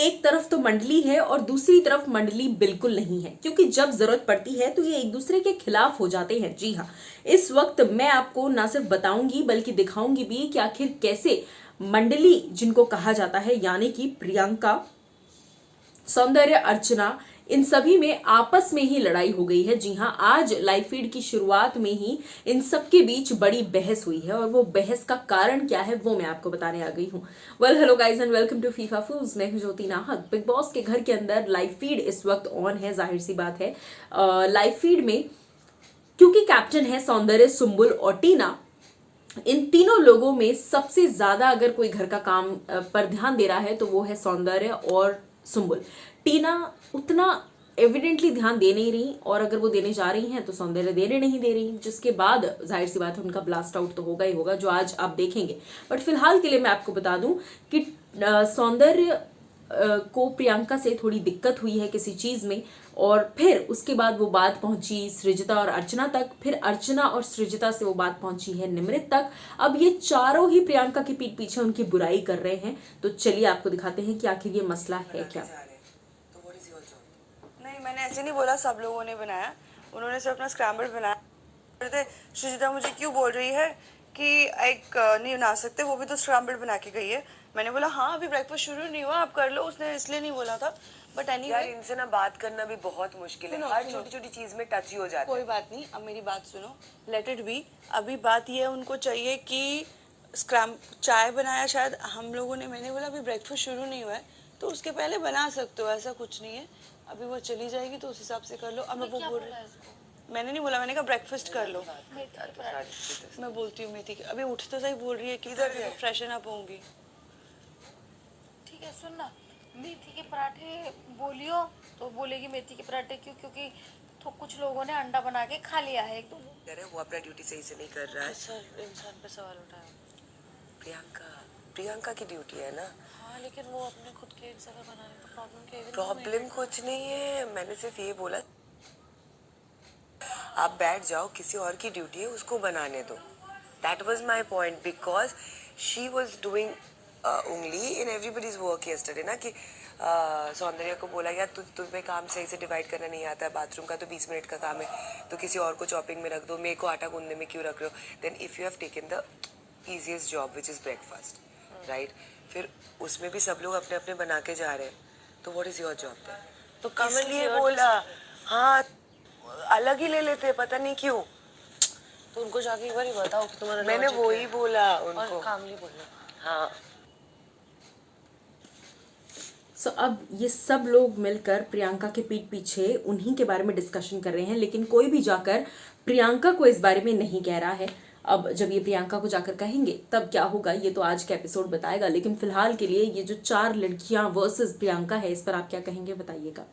एक तरफ तो मंडली है और दूसरी तरफ मंडली बिल्कुल नहीं है, क्योंकि जब जरूरत पड़ती है तो ये एक दूसरे के खिलाफ हो जाते हैं। जी हाँ, इस वक्त मैं आपको ना सिर्फ बताऊंगी बल्कि दिखाऊंगी भी कि आखिर कैसे मंडली जिनको कहा जाता है, यानी कि प्रियंका, सौंदर्य, अर्चना, इन सभी में आपस में ही लड़ाई हो गई है। जी हाँ, आज लाइव फीड की शुरुआत में ही इन सबके बीच बड़ी बहस हुई है और वो बहस का कारण क्या है वो मैं आपको बताने आ गई हूँ। Well, hello guys and welcome to Fifa Foods. मैं हूं ज्योति नाहक। बिग बॉस के घर के अंदर लाइव फीड इस वक्त ऑन है, जाहिर सी बात है। लाइव फीड में क्योंकि कैप्टन है सौंदर्य, सुम्बुल और टीना, इन तीनों लोगों में सबसे ज्यादा अगर कोई घर का काम पर ध्यान दे रहा है तो वो है सौंदर्य और सुम्बुल। टीना उतना एविडेंटली ध्यान दे नहीं रही, और अगर वो देने जा रही हैं तो सौंदर्य देने नहीं दे रही, जिसके बाद जाहिर सी बात है उनका ब्लास्ट आउट तो होगा ही होगा, जो आज आप देखेंगे। बट फिलहाल के लिए मैं आपको बता दूं कि सौंदर्य को प्रियंका से थोड़ी दिक्कत हुई है किसी चीज में, और फिर उसके बाद वो बात पहुंची सृजिता और अर्चना तक, फिर अर्चना और सृजिता से वो बात पहुंची है निमृत तक। अब ये चारों ही प्रियंका की पीठ पीछे उनकी बुराई कर रहे हैं। तो चलिए आपको दिखाते हैं कि आखिर ये मसला है क्या। नहीं, मैंने ऐसे नहीं बोला, सब लोगों ने बनाया, उन्होंने सिर्फ अपना स्क्रैम्बल बनाया। सृजिता मुझे क्यों बोल रही है कि एक नहीं बना सकते, वो भी तो स्क्रैम्बल बना के गई है। मैंने बोला हाँ, अभी ब्रेकफास्ट शुरू नहीं हुआ, आप कर लो। उसने इसलिए नहीं बोला था। बट यार, इनसे ना बात करना भी बहुत मुश्किल है। हर छोटी छोटी चीज में टच ही हो जाता है। कोई बात नहीं, अब मेरी बात सुनो, लेट इट बी। अभी बात ये है, उनको चाहिए कि चाय बनाया शायद हम लोगों ने। मैंने बोला अभी ब्रेकफास्ट शुरू नहीं हुआ है तो उसके पहले बना सकते हो, ऐसा कुछ नहीं है। अभी वो चली जाएगी तो उस हिसाब से कर लो। अब मैं वो बोल रही, मैंने नहीं बोला, मैंने कहा ब्रेकफास्ट कर लो। मैं बोलती हूँ मेथी, अभी उठ तो सही, बोल रही है कि इधर फ्रेशन अप होंगी। ठीक है, सुन ना, मेथी के पराठे बोलियो तो बोलेगी मेथी के पराठे क्यों? क्योंकि तो कुछ लोगों ने अंडा बना के खा लिया है। अरे वो अपना ड्यूटी सही से नहीं कर रहा है। सर, इंसान पे सवाल उठाया। प्रियंका की ड्यूटी है ना। हाँ, लेकिन वो अपने खुद के एक जगह बनाने तो प्रॉब्लम क्या है? प्रॉब्लम कुछ नहीं है, मैंने सिर्फ ये बोला आप बैठ जाओ, किसी और की ड्यूटी है, उसको बनाने दो। That was my point, because she was doing only in everybody's work yesterday ना, कि सौंदर्य को बोला यार तुम्हें काम सही से डिवाइड करना नहीं आता है, बाथरूम का तो 20 मिनट का काम है, तो किसी और को चॉपिंग में रख दो, मेरे को आटा गूंदने में क्यों रख रहे हो। Then if you have taken the easiest job which is breakfast, right? फिर उसमें भी सब लोग अपने अपने बना के जा रहे हैं, तो what is your job then? तो इसलिए बोला हाँ, अलग ही ले लेते हैं, पता नहीं क्यों। तो उनको जाके एक बार ही बताओ कि तुम्हारा मैंने वो ही बोला उनको। और कामली बोलना। हाँ। अब ये सब लोग मिलकर प्रियंका के पीठ पीछे उन्हीं के बारे में डिस्कशन कर रहे हैं, लेकिन कोई भी जाकर प्रियंका को इस बारे में नहीं कह रहा है। अब जब ये प्रियंका को जाकर कहेंगे तब क्या होगा ये तो आज का एपिसोड बताएगा, लेकिन फिलहाल के लिए ये जो चार लड़कियां वर्सेस प्रियंका है, इस पर आप क्या कहेंगे बताइएगा।